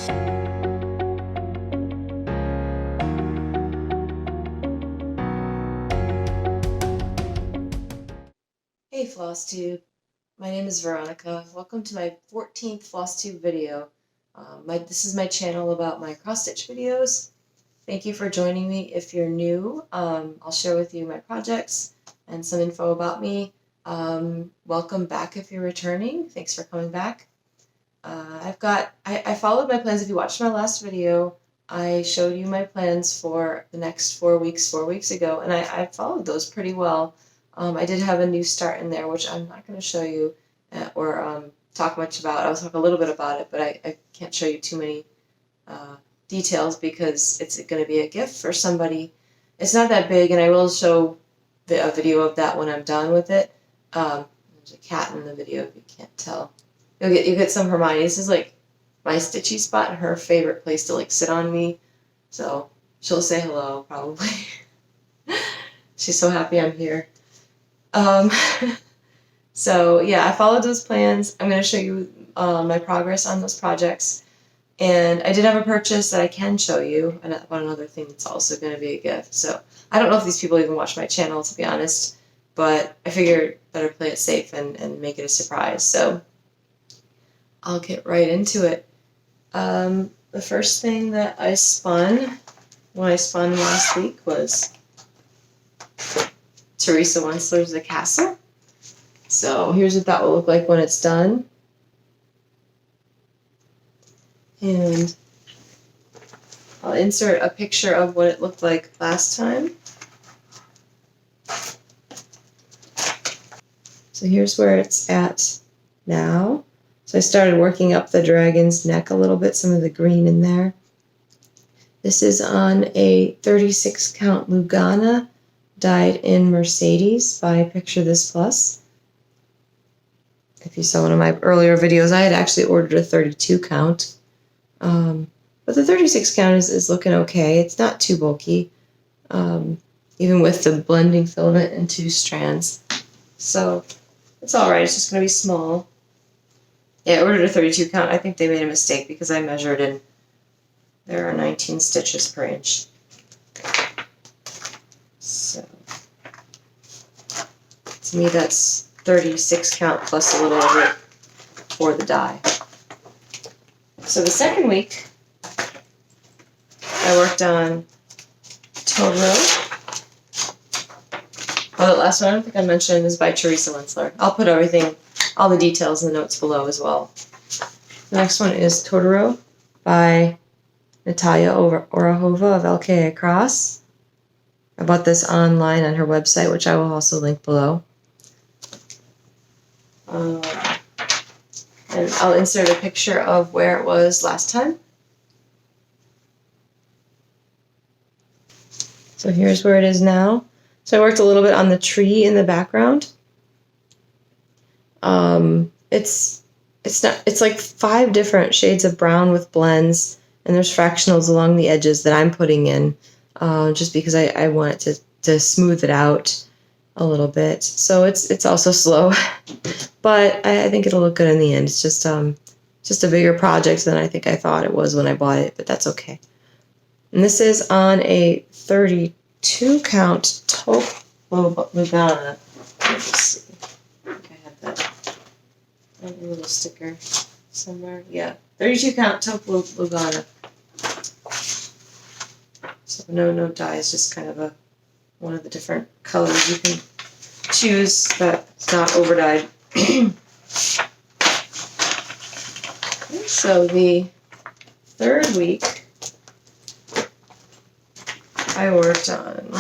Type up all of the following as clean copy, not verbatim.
Hey Flosstube, my name is Veronica. Welcome to my 14th Flosstube video. This is my channel about my cross-stitch videos. Thank you for joining me. If you're new, I'll share with you my projects and some info about me. Welcome back if you're returning. Thanks for coming back. I followed my plans. If you watched my last video, I showed you my plans for the next 4 weeks ago, and I followed those pretty well. I did have a new start in there, which I'm not going to show you or talk much about. I'll talk a little bit about it, but I can't show you too many details because it's going to be a gift for somebody. It's not that big, and I will show a video of that when I'm done with it. There's a cat in the video if you can't tell. You get some Hermione. This is like my stitchy spot and her favorite place to like sit on me. So she'll say hello probably. She's so happy I'm here. So yeah, I followed those plans. I'm going to show you my progress on those projects. And I did have a purchase that I can show you about another thing that's also going to be a gift. So I don't know if these people even watch my channel, to be honest, but I figured better play it safe and make it a surprise. So I'll get right into it. The first thing that I spun when I spun last week was Teresa Wensler's The Castle. So here's what that will look like when it's done. And I'll insert a picture of what it looked like last time. So here's where it's at now. So I started working up the dragon's neck a little bit, some of the green in there. This is on a 36 count Lugana dyed in Mercedes by Picture This Plus. If you saw one of my earlier videos, I had actually ordered a 32 count. But the 36 count is looking okay. It's not too bulky, even with the blending filament in 2 strands. So it's all right. It's just going to be small. Yeah, I ordered a 32 count. I think they made a mistake because I measured and there are 19 stitches per inch. So to me that's 36 count plus a little of it for the die. So the second week I worked on Totoro. Oh, the last one I don't think I mentioned is by Teresa Wensler. I'll put all the details in the notes below as well. The next one is Totoro by Natalia Orahova of LKA Cross. I bought this online on her website, which I will also link below. And I'll insert a picture of where it was last time. So here's where it is now. So I worked a little bit on the tree in the background. It's like 5 different shades of brown with blends, and there's fractionals along the edges that I'm putting in, just because I want it to smooth it out a little bit. So it's also slow, but I think it'll look good in the end. It's just a bigger project than I think I thought it was when I bought it, but that's okay. And this is on a 32 count taupe Lugana. Let's see. I think I have that. I have a little sticker somewhere. Yeah, 32 count taupe Lugana. So no dye. It's just kind of one of the different colors you can choose that's not over dyed. So the third week I worked on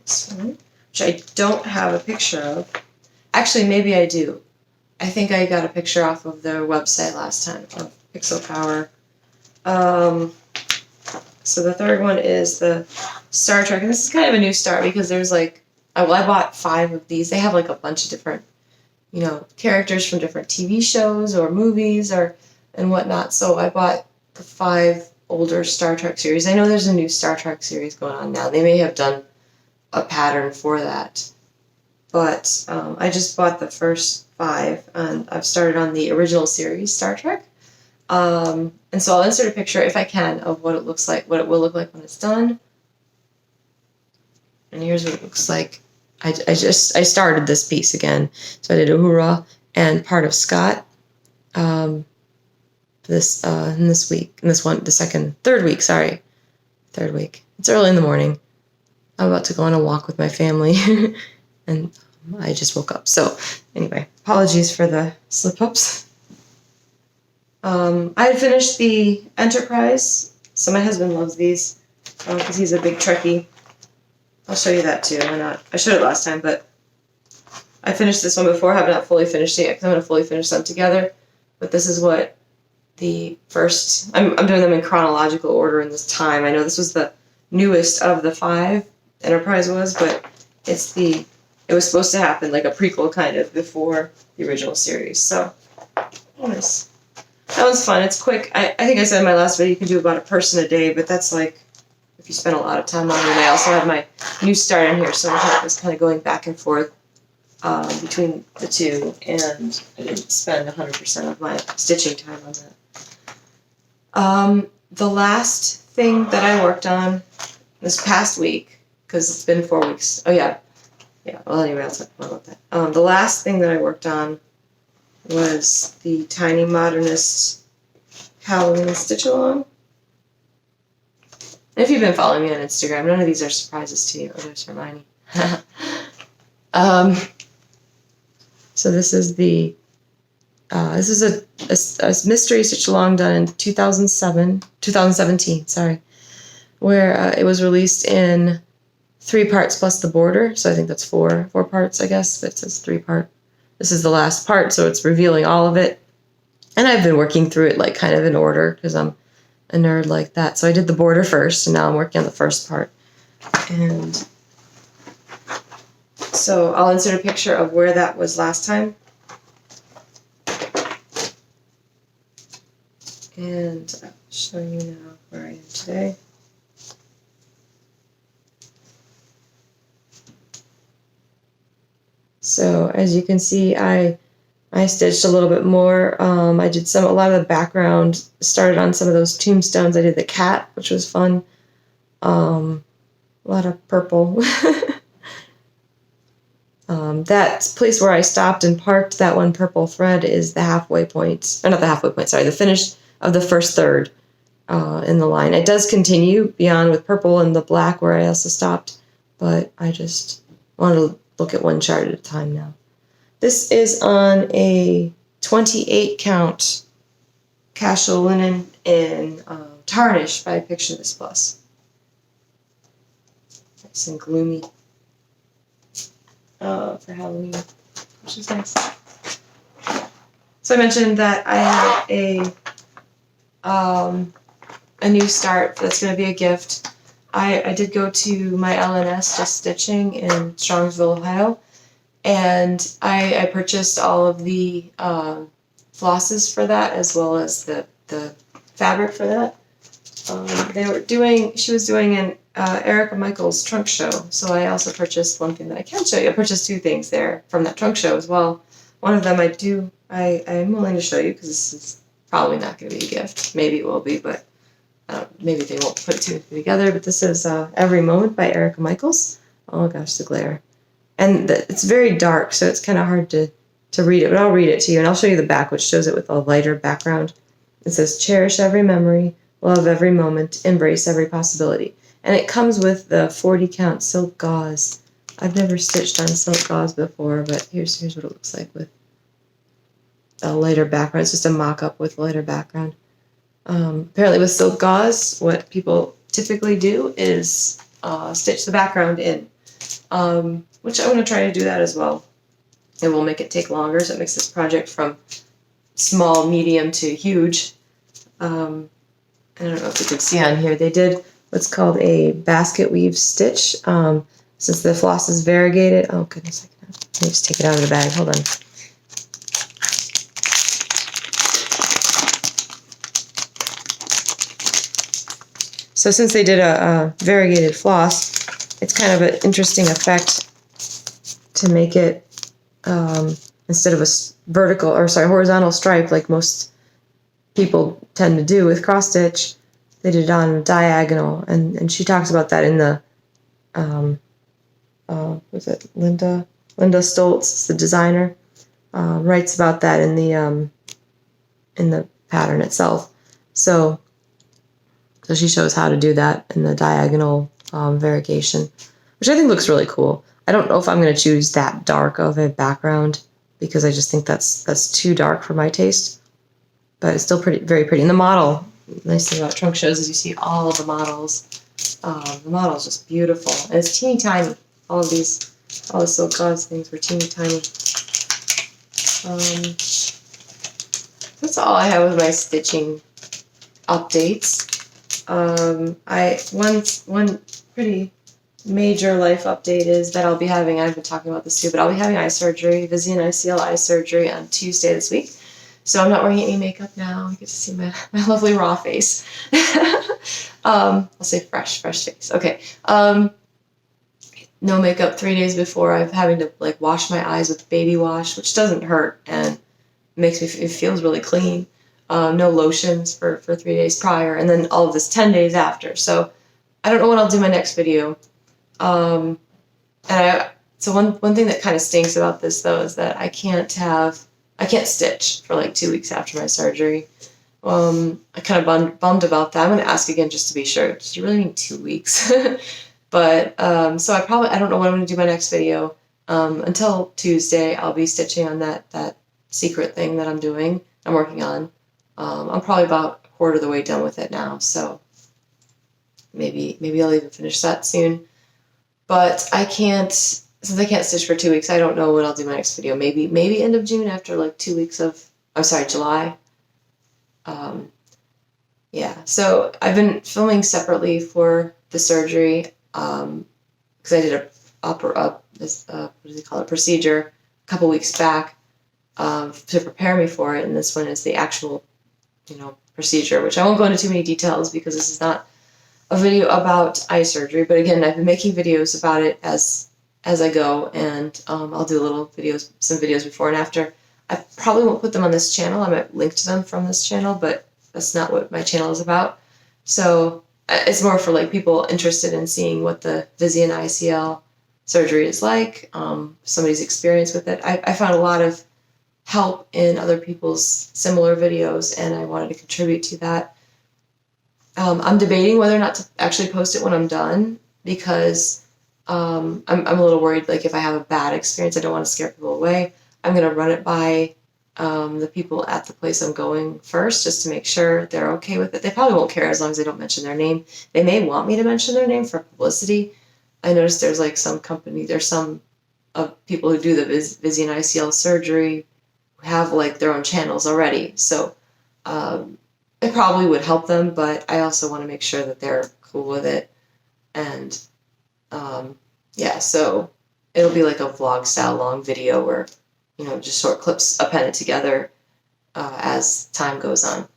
this one, which I don't have a picture of. Actually, maybe I do. I think I got a picture off of their website last time of Pixel Power. So the third one is the Star Trek, and this is kind of a new start because there's like, I bought 5 of these. They have like a bunch of different, characters from different TV shows or movies and whatnot. So I bought the 5 older Star Trek series. I know there's a new Star Trek series going on now. They may have done a pattern for that, but I just bought the first 5, and I've started on the original series Star Trek. And so I'll insert a picture if I can of what it looks like, what it will look like when it's done. And here's what it looks like. I started this piece again. So I did Uhura and part of Scott in this week. In this one, third week. It's early in the morning. I'm about to go on a walk with my family. And I just woke up. So anyway, apologies for the slip-ups. I had finished the Enterprise. So my husband loves these because he's a big Trekkie. I'll show you that too. I showed it last time, but I finished this one before. I have not fully finished it yet because I'm going to fully finish them together. But this is what the first... I'm doing them in chronological order in this time. I know this was the newest of the 5 Enterprise was, but it was supposed to happen like a prequel kind of before the original series. So, nice. That was fun. It's quick. I think I said in my last video you can do about a person a day, but that's like if you spend a lot of time on it. And I also have my new start in here, so I was kind of going back and forth between the two, and I didn't spend 100% of my stitching time on that. The last thing that I worked on this past week, because it's been 4 weeks. Oh, yeah. Yeah, well, anyway, I'll talk more about that. The last thing that I worked on was the Tiny Modernist Halloween Stitch-Along. And if you've been following me on Instagram, none of these are surprises to you. Oh, there's Hermione. So this is a mystery stitch-along done in 2017, where it was released in 3 parts plus the border. So I think that's four parts, I guess, but it says 3-part. This is the last part, so it's revealing all of it. And I've been working through it like kind of in order because I'm a nerd like that. So I did the border first, and now I'm working on the first part. And so I'll insert a picture of where that was last time. And I'll show you now where I am today. So as you can see, I stitched a little bit more. I did a lot of the background, started on some of those tombstones. I did the cat, which was fun. A lot of purple. That place where I stopped and parked, that one purple thread is the halfway point. Or not the halfway point, sorry, the finish of the first third in the line. It does continue beyond with purple and the black where I also stopped, but I just wanted to look at one chart at a time now. This is on a 28 count casual linen in tarnish by Picture This Plus. Nice and gloomy for Halloween, which is nice. So I mentioned that I have a new start that's going to be a gift. I did go to my LNS Just Stitching in Strongsville, Ohio, and I purchased all of the flosses for that as well as the fabric for that. She was doing an Erica Michaels trunk show, so I also purchased one thing that I can show you. I purchased 2 things there from that trunk show as well. One of them I'm willing to show you because this is probably not going to be a gift. Maybe it will be, but maybe they won't put 2 together. But this is Every Moment by Erica Michaels. Oh gosh, the glare. And it's very dark, so it's kind of hard to read it, but I'll read it to you, and I'll show you the back, which shows it with a lighter background. It says, cherish every memory, love every moment, embrace every possibility. And it comes with the 40 count silk gauze. I've never stitched on silk gauze before, but here's what it looks like with a lighter background. It's just a mock-up with a lighter background. Apparently with silk gauze, what people typically do is stitch the background in, which I'm going to try to do that as well. It will make it take longer, so it makes this project from small, medium to huge. I don't know if you can see on here, they did what's called a basket weave stitch. Since the floss is variegated, oh goodness, let me just take it out of the bag, hold on. So since they did a variegated floss, it's kind of an interesting effect to make it, instead of a horizontal stripe like most people tend to do with cross stitch. They did it on a diagonal, and she talks about that in the was it Linda Stoltz, the designer, writes about that in the pattern itself. So she shows how to do that in the diagonal variegation, which I think looks really cool. I don't know if I'm going to choose that dark of a background because I just think that's too dark for my taste. But it's still very pretty. And the model, nice thing about trunk shows is you see all of the models. The model is just beautiful. And it's teeny tiny. All the silk gauze things were teeny tiny. That's all I have with my stitching updates. One pretty major life update is that I've been talking about this too, but I'll be having eye surgery, Visian ICL eye surgery on Tuesday this week. So I'm not wearing any makeup now. You get to see my lovely raw face. I'll say fresh face. Okay. No makeup 3 days before. I'm having to wash my eyes with baby wash, which doesn't hurt and it feels really clean. No lotions for 3 days prior, and then all of this 10 days after. So I don't know when I'll do my next video. So one thing that kind of stinks about this though is that I can't stitch for 2 weeks after my surgery. I kind of bummed about that. I'm going to ask again just to be sure. Do you really mean 2 weeks? But so I don't know when I'm going to do my next video. Until Tuesday, I'll be stitching on that secret thing that I'm working on. I'm probably about a quarter of the way done with it now, so maybe I'll even finish that soon. But since I can't stitch for 2 weeks, I don't know when I'll do my next video. Maybe end of June after 2 weeks July. Yeah, so I've been filming separately for the surgery because I did a procedure a couple weeks back to prepare me for it, and this one is the actual procedure, which I won't go into too many details because this is not a video about eye surgery. But again, I've been making videos about it as I go, and I'll do some videos before and after. I probably won't put them on this channel. I might link to them from this channel, but that's not what my channel is about. So it's more for people interested in seeing what the Visian ICL surgery is like, somebody's experience with it. I found a lot of help in other people's similar videos, and I wanted to contribute to that. I'm debating whether or not to actually post it when I'm done because I'm a little worried. If I have a bad experience, I don't want to scare people away. I'm going to run it by the people at the place I'm going first, just to make sure they're okay with it. They probably won't care as long as they don't mention their name. They may want me to mention their name for publicity. I noticed there's some company, there's some people who do the Visian ICL surgery who have their own channels already. So it probably would help them, but I also want to make sure that they're cool with it. And yeah, so it'll be a vlog style long video where just short clips appended together as time goes on.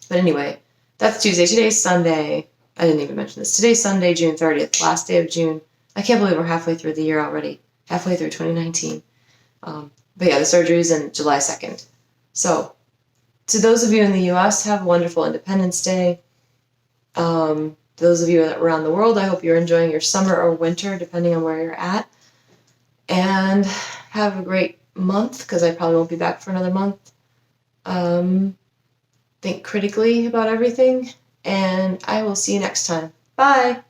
But anyway, that's Tuesday. Today's Sunday. I didn't even mention this. Today's Sunday, June 30th, last day of June. I can't believe we're halfway through the year already. Halfway through 2019. But yeah, the surgery is in July 2nd. So, to those of you in the U.S., have a wonderful Independence Day. Those of you around the world, I hope you're enjoying your summer or winter, depending on where you're at. And have a great month, because I probably won't be back for another month. Think critically about everything, and I will see you next time. Bye!